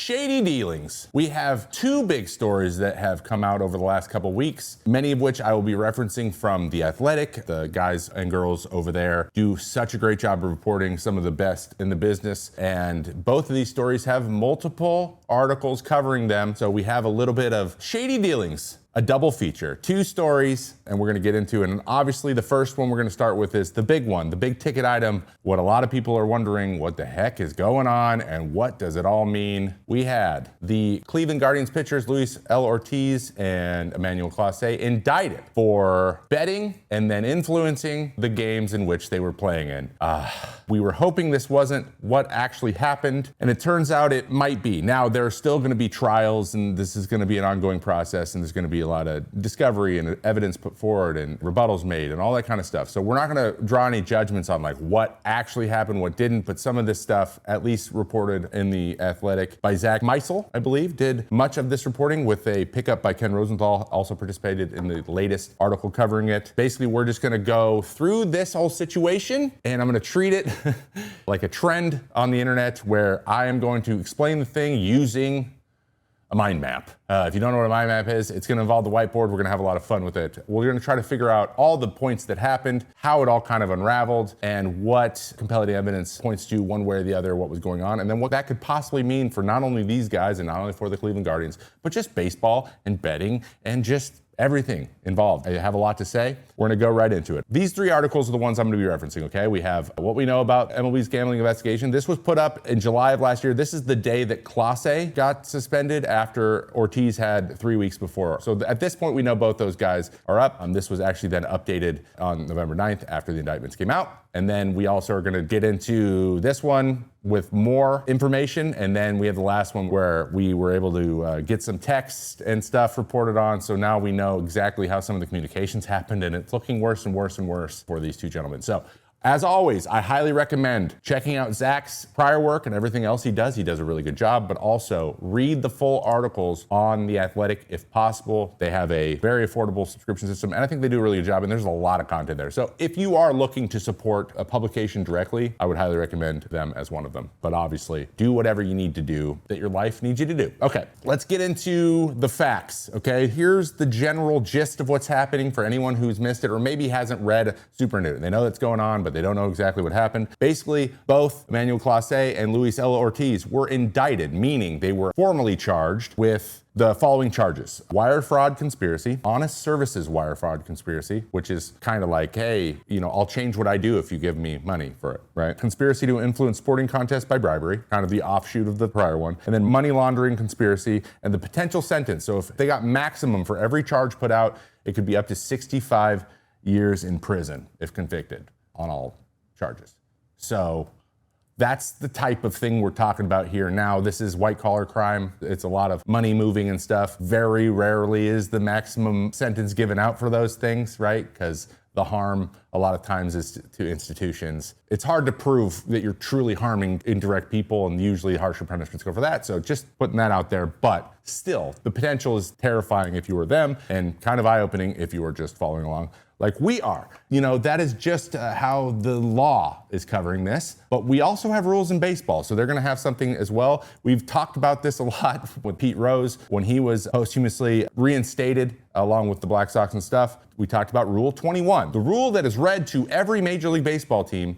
shady dealings. We have two big stories that have come out over the last couple weeks, many of which I will be referencing from The Athletic. The guys and girls over there do such a great job of reporting, some of the best in the business. And both of these stories have multiple articles covering them. So we have a little bit of shady dealings. A double feature, two stories, and we're gonna get into it. And obviously the first one we're gonna start with is the big one, the big ticket item. What a lot of people are wondering, what the heck is going on and what does it all mean? We had the Cleveland Guardians pitchers, Luis L. Ortiz and Emmanuel Clase, indicted for betting and then influencing the games in which they were playing in. We were hoping this wasn't what actually happened, and it turns out it might be. Now, there are still gonna be trials, and this is gonna be an ongoing process, and there's gonna be a lot of discovery and evidence put forward and rebuttals made and all that kind of stuff. So we're not gonna draw any judgments on like what actually happened, what didn't, but some of this stuff, at least reported in The Athletic by Zach Meisel, I believe, did much of this reporting with a pickup by Ken Rosenthal, also participated in the latest article covering it. Basically, we're just gonna go through this whole situation, and I'm gonna treat it like a trend on the internet where I am going to explain the thing using a mind map. If you don't know what a mind map is, it's gonna involve the whiteboard. We're gonna have a lot of fun with it. We're gonna try to figure out all the points that happened, how it all kind of unraveled, and what compelling evidence points to one way or the other what was going on, and then what that could possibly mean for not only these guys and not only for the Cleveland Guardians, but just baseball and betting and just everything involved. I have a lot to say. We're gonna go right into it. These three articles are the ones I'm gonna be referencing, okay? We have what we know about MLB's gambling investigation. This was put up in July of last year. This is the day that Clase got suspended after Ortiz had 3 weeks before. So at this point, we know both those guys are up. This was actually then updated on November 9th after the indictments came out. And then we also are gonna get into this one with more information. And then we have the last one where we were able to get some text and stuff reported on. So now we know exactly how some of the communications happened, and it's looking worse and worse and worse for these two gentlemen. So as always, I highly recommend checking out Zach's prior work and everything else he does. He does a really good job, but also read the full articles on The Athletic if possible. They have a very affordable subscription system, and I think they do a really good job, and there's a lot of content there. So if you are looking to support a publication directly, I would highly recommend them as one of them. But obviously, do whatever you need to do that your life needs you to do. Okay, let's get into the facts, okay? Here's the general gist of what's happening for anyone who's missed it or maybe hasn't read Super New. They know that's going on, but they don't know exactly what happened. Basically, both Emmanuel Clase and Luis L. Ortiz were indicted, meaning they were formally charged with the following charges: wire fraud conspiracy, honest services wire fraud conspiracy, which is kind of like, hey, I'll change what I do if you give me money for it, right? Conspiracy to influence sporting contests by bribery, kind of the offshoot of the prior one. And then money laundering conspiracy and the potential sentence. So if they got maximum for every charge put out, it could be up to 65 years in prison if convicted on all charges. So that's the type of thing we're talking about here. Now, this is white collar crime. It's a lot of money moving and stuff. Very rarely is the maximum sentence given out for those things, right? Because the harm a lot of times is to institutions. It's hard to prove that you're truly harming indirect people, and usually harsher punishments go for that. So just putting that out there, but still, the potential is terrifying if you were them and kind of eye-opening if you were just following along like we are. That is just how the law is covering this. But we also have rules in baseball, so they're gonna have something as well. We've talked about this a lot with Pete Rose when he was posthumously reinstated along with the Black Sox and stuff. We talked about Rule 21, the rule that is read to every Major League Baseball team,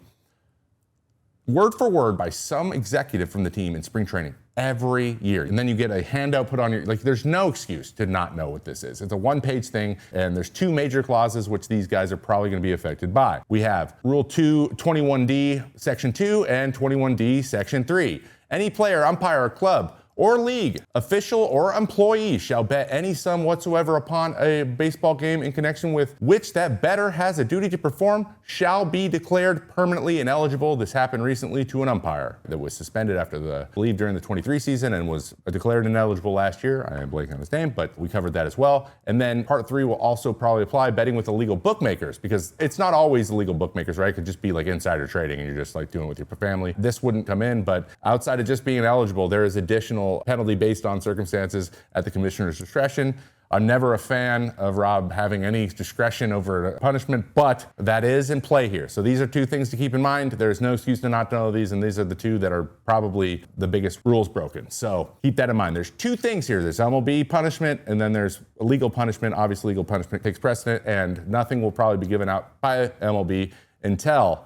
word for word by some executive from the team in spring training every year. And then you get a handout put on your, there's no excuse to not know what this is. It's a one-page thing, and there's two major clauses which these guys are probably gonna be affected by. We have Rule 21D, Section 2, and 21D, Section 3. Any player, umpire, or club or league, official or employee shall bet any sum whatsoever upon a baseball game in connection with which that bettor has a duty to perform shall be declared permanently ineligible. This happened recently to an umpire that was suspended after I believe during the 23 season and was declared ineligible last year. I am blanking on his name, but we covered that as well. And then part 3 will also probably apply betting with illegal bookmakers, because it's not always illegal bookmakers, right? It could just be like insider trading and you're just doing it with your family. This wouldn't come in, but outside of just being eligible, there is additional additional penalty based on circumstances at the commissioner's discretion. I'm never a fan of Rob having any discretion over a punishment, but that is in play here. So these are two things to keep in mind. There's no excuse to not know these, and these are the two that are probably the biggest rules broken. So keep that in mind. There's two things here. There's MLB punishment, and then there's legal punishment. Obviously, legal punishment takes precedent, and nothing will probably be given out by MLB until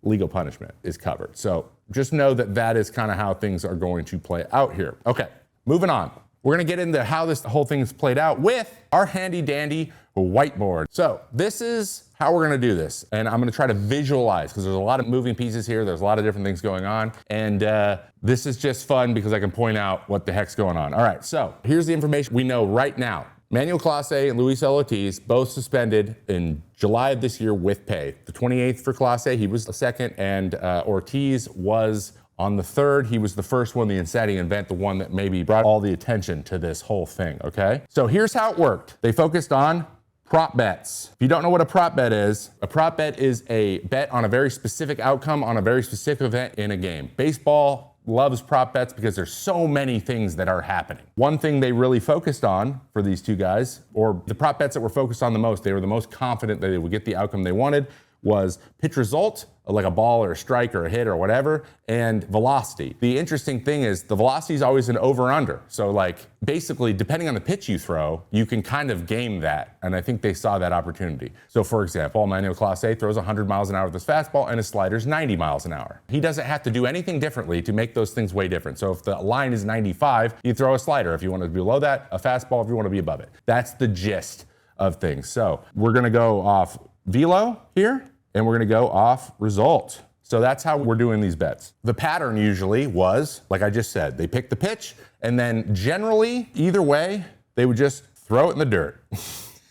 legal punishment is covered. So just know that that is kind of how things are going to play out here. Okay, moving on. We're gonna get into how this whole thing is played out with our handy dandy whiteboard. So this is how we're gonna do this. And I'm gonna try to visualize, because there's a lot of moving pieces here. There's a lot of different things going on. And this is just fun because I can point out what the heck's going on. All right, so here's the information we know right now. Emmanuel Clase and Luis L. Ortiz both suspended in July of this year with pay. The 28th for Clase, he was the second, and Ortiz was on the third. He was the first one, the inciting event, the one that maybe brought all the attention to this whole thing, okay? So here's how it worked. They focused on prop bets. If you don't know what a prop bet is a bet on a very specific outcome on a very specific event in a game. Baseball loves prop bets because there's so many things that are happening. One thing they really focused on for these two guys, or the prop bets that were focused on the most, they were the most confident that they would get the outcome they wanted, was pitch result, like a ball or a strike or a hit or whatever, and velocity. The interesting thing is the velocity is always an over-under. So like basically, depending on the pitch you throw, you can kind of game that. And I think they saw that opportunity. So for example, Emmanuel Clase throws 100 miles an hour with his fastball and his slider's 90 miles an hour. He doesn't have to do anything differently to make those things way different. So if the line is 95, you throw a slider. If you want to be below that, a fastball if you want to be above it. That's the gist of things. So we're gonna go off velo here, and we're gonna go off result. So that's how we're doing these bets. The pattern usually was, like I just said, they pick the pitch, and then generally, either way, they would just throw it in the dirt.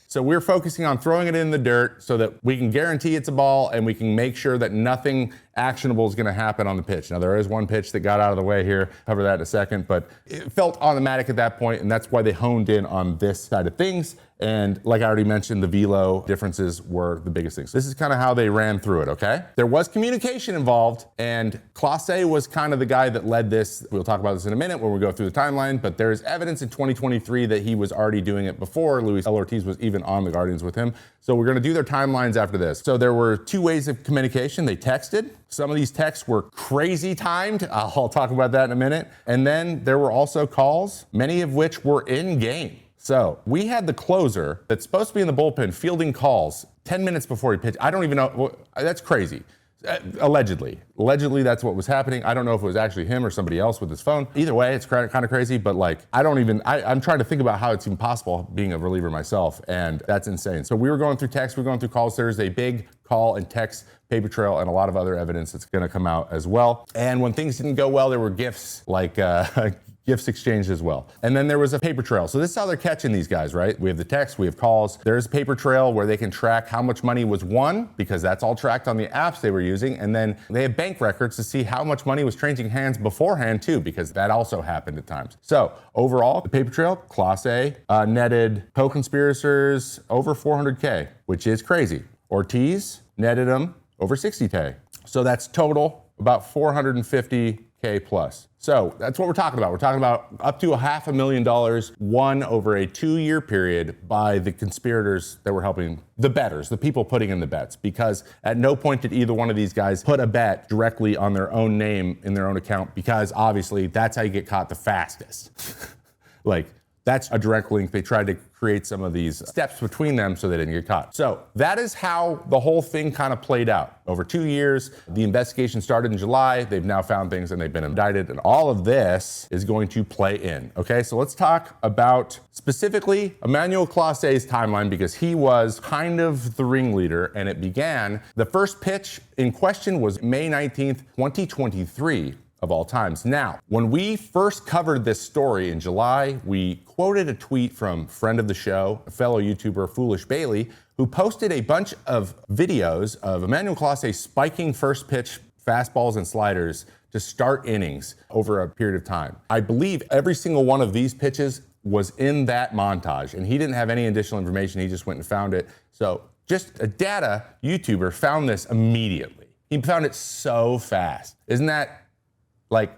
So we're focusing on throwing it in the dirt so that we can guarantee it's a ball and we can make sure that nothing actionable is gonna happen on the pitch. Now there is one pitch that got out of the way here, cover that in a second, but it felt automatic at that point, and that's why they honed in on this side of things. And like I already mentioned, the velo differences were the biggest things. This is kind of how they ran through it, okay? There was communication involved, and Clase was kind of the guy that led this. We'll talk about this in a minute when we go through the timeline, but there's evidence in 2023 that he was already doing it before Luis L. Ortiz was even on the Guardians with him. So we're gonna do their timelines after this. So there were two ways of communication. They texted. Some of these texts were crazy timed. I'll talk about that in a minute. And then there were also calls, many of which were in game. So we had the closer that's supposed to be in the bullpen fielding calls 10 minutes before he pitched. I don't even know. Well, that's crazy. Allegedly, that's what was happening. I don't know if it was actually him or somebody else with his phone. Either way, it's kind of crazy, but like, I'm trying to think about how it's even possible being a reliever myself, and that's insane. So we were going through text, we were going through calls. There's a big call and text paper trail and a lot of other evidence that's gonna come out as well. And when things didn't go well, there were gifts like, gifts exchanged as well. And then there was a paper trail. So this is how they're catching these guys, right? We have the text, we have calls. There's a paper trail where they can track how much money was won, because that's all tracked on the apps they were using. And then they have bank records to see how much money was changing hands beforehand too, because that also happened at times. So overall, the paper trail, Clase netted co-conspirators over 400K, which is crazy. Ortiz netted them over 60K. So that's total about 450K plus. So that's what we're talking about. We're talking about up to $500,000 won over a 2-year period by the conspirators that were helping the bettors, the people putting in the bets, because at no point did either one of these guys put a bet directly on their own name in their own account, because obviously that's how you get caught the fastest. Like, that's a direct link. They tried to create some of these steps between them so they didn't get caught. So that is how the whole thing kind of played out over 2 years. The investigation started in July. They've now found things and they've been indicted, and all of this is going to play in. Okay, so let's talk about specifically Emmanuel Clase's timeline, because he was kind of the ringleader, and it began, the first pitch in question was May 19th, 2023. Of all times. Now, when we first covered this story in July, we quoted a tweet from friend of the show, a fellow YouTuber, Foolish Bailey, who posted a bunch of videos of Emmanuel Clase spiking first pitch fastballs and sliders to start innings over a period of time. I believe every single one of these pitches was in that montage, and he didn't have any additional information. He just went and found it. So just a data YouTuber found this immediately. He found it so fast. Isn't that like,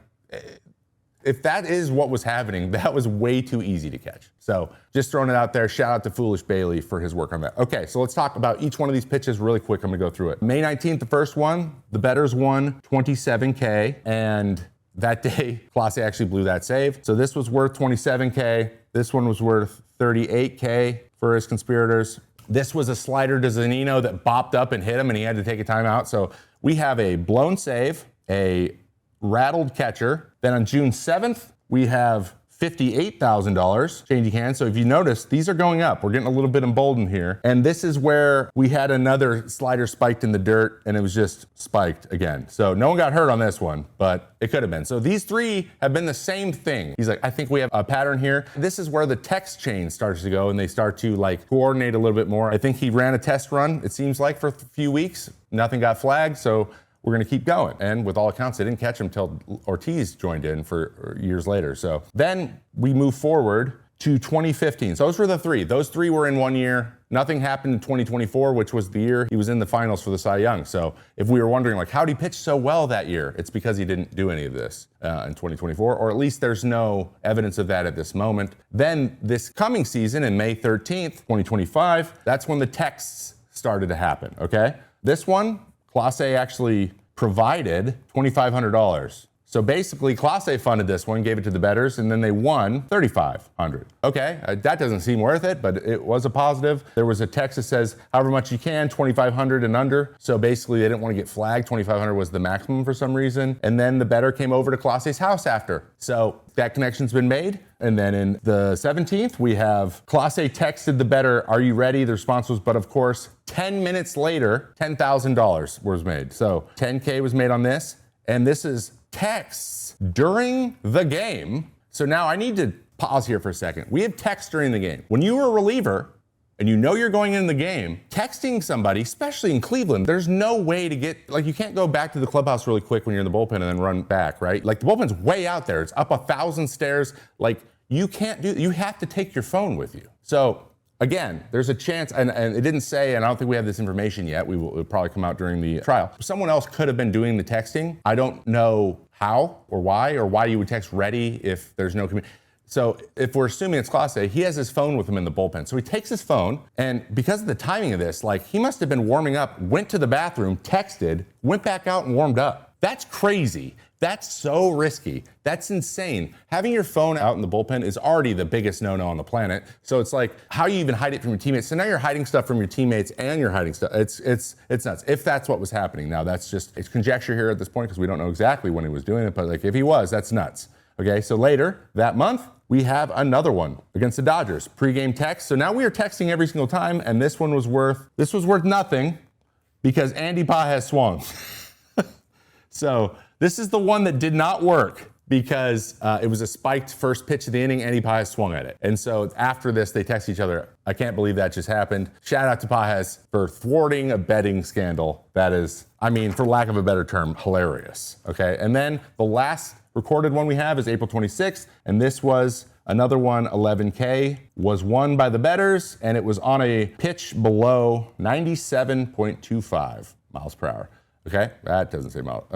If that is what was happening, that was way too easy to catch. So just throwing it out there. Shout out to Foolish Bailey for his work on that. Okay, so let's talk about each one of these pitches really quick. I'm gonna go through it. May 19th, the first one, the bettors won 27K, and that day, Clase actually blew that save. So this was worth 27K. This one was worth 38K for his conspirators. This was a slider to Zanino that bopped up and hit him, and he had to take a timeout. So we have a blown save, a rattled catcher. Then on June 7th, we have $58,000 changing hands. So if you notice, these are going up. We're getting a little bit emboldened here. And this is where we had another slider spiked in the dirt, and it was just spiked again. So no one got hurt on this one, but it could have been. So these three have been the same thing. He's like, I think we have a pattern here. This is where the text chain starts to go, and they start to like coordinate a little bit more. I think he ran a test run, it seems like, for a few weeks. Nothing got flagged, so we're gonna keep going. And with all accounts, they didn't catch him until Ortiz joined in for years later. So then we move forward to 2015. So those were the three. Those three were in 1 year. Nothing happened in 2024, which was the year he was in the finals for the Cy Young. So if we were wondering, like, how'd he pitch so well that year? It's because he didn't do any of this in 2024, or at least there's no evidence of that at this moment. Then this coming season, in May 13th, 2025, that's when the texts started to happen, okay? This one, Clase actually provided $2,500. So basically, Clase funded this one, gave it to the bettors, and then they won $3,500. Okay, that doesn't seem worth it, but it was a positive. There was a text that says, however much you can, $2,500 and under. So basically, they didn't want to get flagged. $2,500 was the maximum for some reason. And then the bettor came over to Clase's house after. So that connection's been made. And then in the 17th, we have Clase texted the bettor, are you ready? The response was, but of course. 10 minutes later, $10,000 was made. So 10K was made on this. And this is texts during the game. So now I need to pause here for a second. We have texts during the game. When you are a reliever and you know you're going in the game, texting somebody, especially in Cleveland, there's no way to get, like, you can't go back to the clubhouse really quick when you're in the bullpen and then run back, right? Like, the bullpen's way out there. It's up 1,000 stairs. Like, you can't do, you have to take your phone with you. So again, there's a chance, and it didn't say, and I don't think we have this information yet. It'll probably come out during the trial. Someone else could have been doing the texting. I don't know how or why you would text ready if there's no communication. So if we're assuming it's Clase, he has his phone with him in the bullpen. So he takes his phone, and because of the timing of this, like, he must have been warming up, went to the bathroom, texted, went back out and warmed up. That's crazy. That's so risky. That's insane. Having your phone out in the bullpen is already the biggest no-no on the planet. So it's like, how you even hide it from your teammates? So now you're hiding stuff from your teammates and you're hiding stuff. It's nuts. If that's what was happening. Now that's just, it's conjecture here at this point because we don't know exactly when he was doing it, but like, if he was, that's nuts. Okay, so later that month, we have another one against the Dodgers, pregame text. So now we are texting every single time, and this one was worth nothing because Andy Pages swung. So this is the one that did not work because it was a spiked first pitch of the inning. Andy Pages swung at it. And so after this, they text each other. I can't believe that just happened. Shout out to Pages for thwarting a betting scandal. That is, I mean, for lack of a better term, hilarious. Okay, and then the last recorded one we have is April 26th, and this was another one, 11K, was won by the bettors, and it was on a pitch below 97.25 miles per hour. Okay, that doesn't say mile,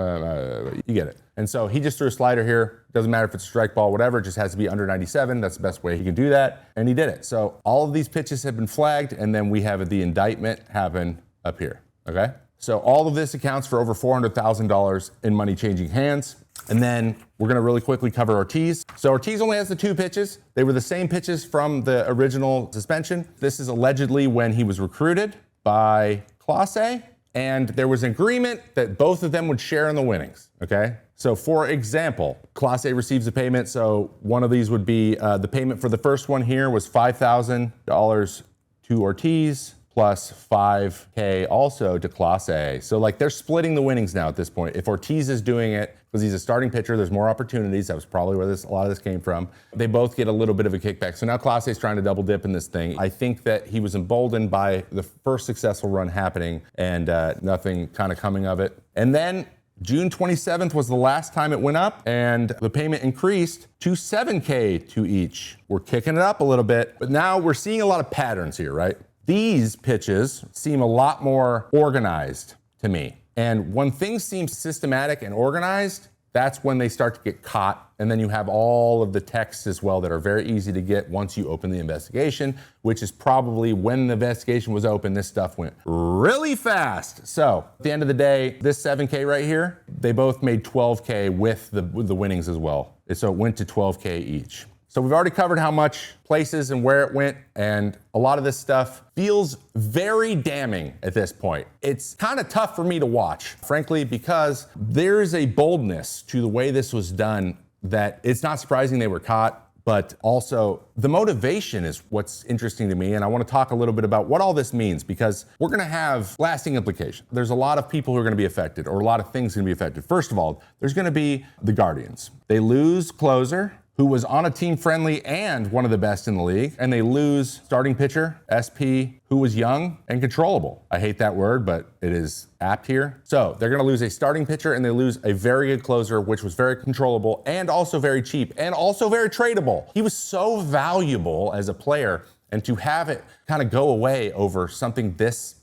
you get it. And so he just threw a slider here. Doesn't matter if it's a strike ball, whatever, it just has to be under 97. That's the best way he can do that, and he did it. So all of these pitches have been flagged, and then we have the indictment happen up here, okay? So all of this accounts for over $400,000 in money changing hands. And then we're gonna really quickly cover Ortiz. So Ortiz only has the 2 pitches. They were the same pitches from the original suspension. This is allegedly when he was recruited by Clase, and there was an agreement that both of them would share in the winnings, okay? So for example, Clase receives a payment. So one of these would be the payment for the first one here was $5,000 to Ortiz, plus $5K also to Clase. So like, they're splitting the winnings now at this point. If Ortiz is doing it, because he's a starting pitcher, there's more opportunities. That was probably where a lot of this came from. They both get a little bit of a kickback. So now Clase is trying to double dip in this thing. I think that he was emboldened by the first successful run happening and nothing kind of coming of it. And then June 27th was the last time it went up, and the payment increased to $7K to each. We're kicking it up a little bit, but now we're seeing a lot of patterns here, right? These pitches seem a lot more organized to me. And when things seem systematic and organized, that's when they start to get caught. And then you have all of the texts as well that are very easy to get once you open the investigation, which is probably when the investigation was open, this stuff went really fast. So at the end of the day, this 7K right here, they both made 12K with the winnings as well. So it went to 12K each. So we've already covered how much, places, and where it went, and a lot of this stuff feels very damning at this point. It's kind of tough for me to watch, frankly, because there's a boldness to the way this was done that it's not surprising they were caught, but also the motivation is what's interesting to me. And I want to talk a little bit about what all this means, because we're going to have lasting implications. There's a lot of people who are going to be affected, or a lot of things going to be affected. First of all, there's going to be the Guardians. They lose closer, who was on a team friendly and one of the best in the league, and they lose starting pitcher, SP, who was young and controllable. I hate that word, but it is apt here. So they're gonna lose a starting pitcher and they lose a very good closer, which was very controllable and also very cheap and also very tradable. He was so valuable as a player, and to have it kind of go away over something this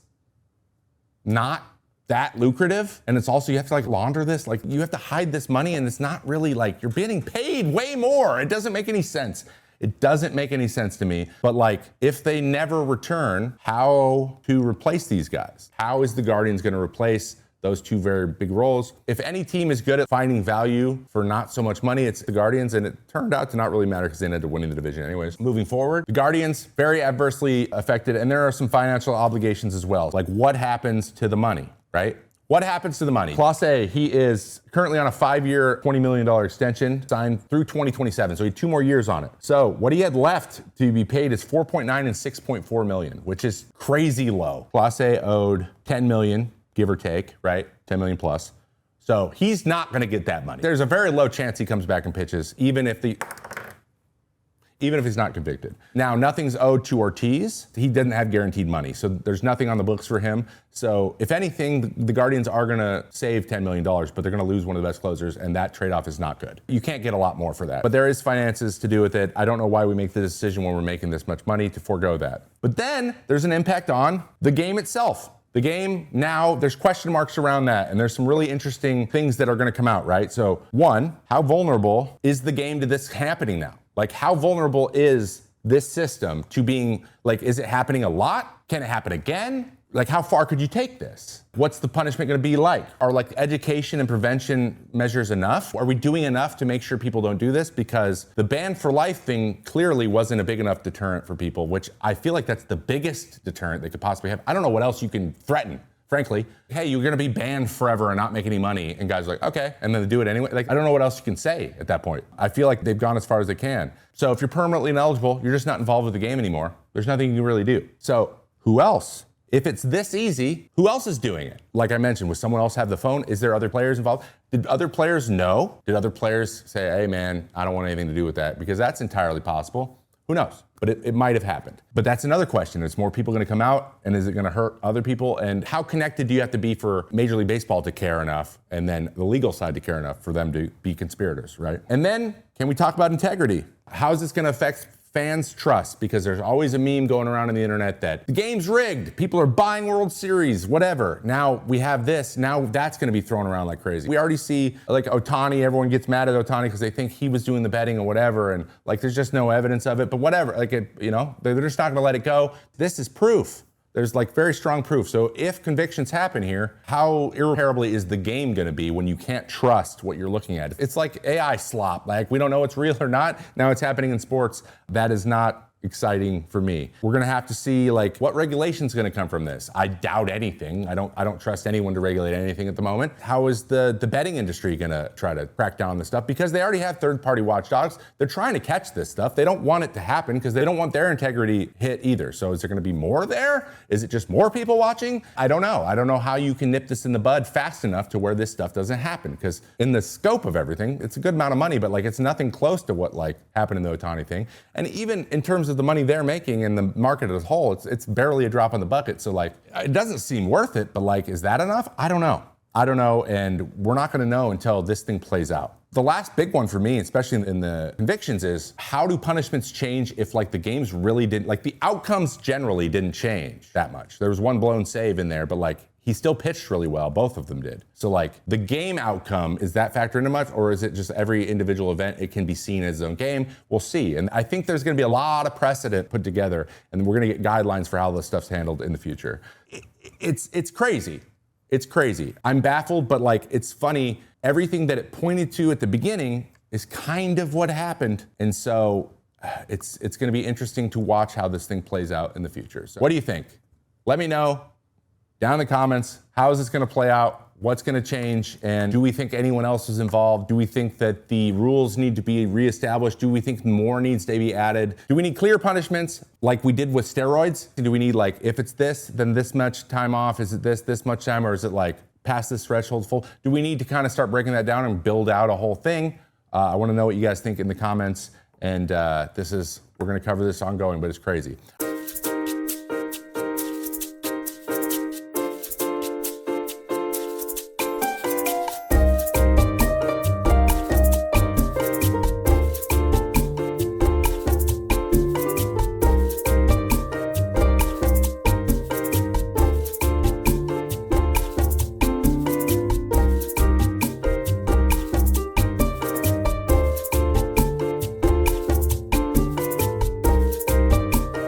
not that lucrative, and it's also, you have to like launder this, like you have to hide this money, and it's not really like you're getting paid way more. It doesn't make any sense. It doesn't make any sense to me. But like, if they never return, how to replace these guys? How is the Guardians going to replace those two very big roles? If any team is good at finding value for not so much money, it's the Guardians, and it turned out to not really matter because they ended up winning the division anyways. Moving forward, the Guardians, very adversely affected, and there are some financial obligations as well. Like, what happens to the money? Right? What happens to the money? Clase, he is currently on a 5-year, $20 million extension signed through 2027. So he had 2 more years on it. So what he had left to be paid is 4.9 and 6.4 million, which is crazy low. Clase owed 10 million, give or take, right? 10 million plus. So he's not going to get that money. There's a very low chance he comes back and pitches, even if he's not convicted. Now, nothing's owed to Ortiz. He doesn't have guaranteed money, so there's nothing on the books for him. So if anything, the Guardians are gonna save $10 million, but they're gonna lose one of the best closers, and that trade-off is not good. You can't get a lot more for that. But there is finances to do with it. I don't know why we make the decision when we're making this much money to forego that. But then there's an impact on the game itself. The game now, there's question marks around that, and there's some really interesting things that are gonna come out, right? So one, how vulnerable is the game to this happening now? Like, how vulnerable is this system to being, like, is it happening a lot? Can it happen again? Like, how far could you take this? What's the punishment gonna be like? Are like education and prevention measures enough? Are we doing enough to make sure people don't do this? Because the ban for life thing clearly wasn't a big enough deterrent for people, which I feel like that's the biggest deterrent they could possibly have. I don't know what else you can threaten. Frankly, hey, you're gonna be banned forever and not make any money. And guys are like, okay, and then they do it anyway. Like, I don't know what else you can say at that point. I feel like they've gone as far as they can. So if you're permanently ineligible, you're just not involved with the game anymore. There's nothing you can really do. So who else? If it's this easy, who else is doing it? Like I mentioned, would someone else have the phone? Is there other players involved? Did other players know? Did other players say, hey man, I don't want anything to do with that? Because that's entirely possible. Who knows? But it might have happened. But that's another question. Is more people gonna come out, and is it gonna hurt other people? And how connected do you have to be for Major League Baseball to care enough, and then the legal side to care enough for them to be conspirators, right? And then, can we talk about integrity? How is this gonna affect fans' trust? Because there's always a meme going around on the internet that the game's rigged, people are buying World Series, whatever. Now we have this, now that's gonna be thrown around like crazy. We already see like Ohtani, everyone gets mad at Ohtani because they think he was doing the betting or whatever, and like there's just no evidence of it, but whatever, like it, you know, they're just not gonna let it go. This is proof. There's like very strong proof. So if convictions happen here, how irreparably is the game gonna be when you can't trust what you're looking at? It's like AI slop. Like, we don't know it's real or not. Now it's happening in sports. That is not exciting for me. We're gonna have to see like what regulation's gonna come from this. I doubt anything. I don't trust anyone to regulate anything at the moment. How is the betting industry gonna try to crack down on this stuff? Because they already have third-party watchdogs. They're trying to catch this stuff. They don't want it to happen because they don't want their integrity hit either. So is there gonna be more there? Is it just more people watching? I don't know. I don't know how you can nip this in the bud fast enough to where this stuff doesn't happen. Because in the scope of everything, it's a good amount of money, but like it's nothing close to what like happened in the Ohtani thing. And even in terms of the money they're making in the market as a whole, it's barely a drop in the bucket. So like, it doesn't seem worth it, but like, is that enough? I don't know. I don't know, and we're not gonna know until this thing plays out. The last big one for me, especially in the convictions, is how do punishments change if like the games really didn't, like the outcomes generally didn't change that much. There was one blown save in there, but like he still pitched really well. Both of them did. So like the game outcome, is that factor into much, or is it just every individual event, it can be seen as its own game? We'll see. And I think there's gonna be a lot of precedent put together, and we're gonna get guidelines for how this stuff's handled in the future. It's crazy. It's crazy. I'm baffled, but like, it's funny. Everything that it pointed to at the beginning is kind of what happened. And so it's gonna be interesting to watch how this thing plays out in the future. So what do you think? Let me know down in the comments. How is this gonna play out? What's gonna change? And do we think anyone else is involved? Do we think that the rules need to be reestablished? Do we think more needs to be added? Do we need clear punishments like we did with steroids? Do we need like, if it's this, then this much time off? Is it this much time? Or is it like past this threshold full? Do we need to kind of start breaking that down and build out a whole thing? I wanna know what you guys think in the comments. And we're gonna cover this ongoing, but it's crazy.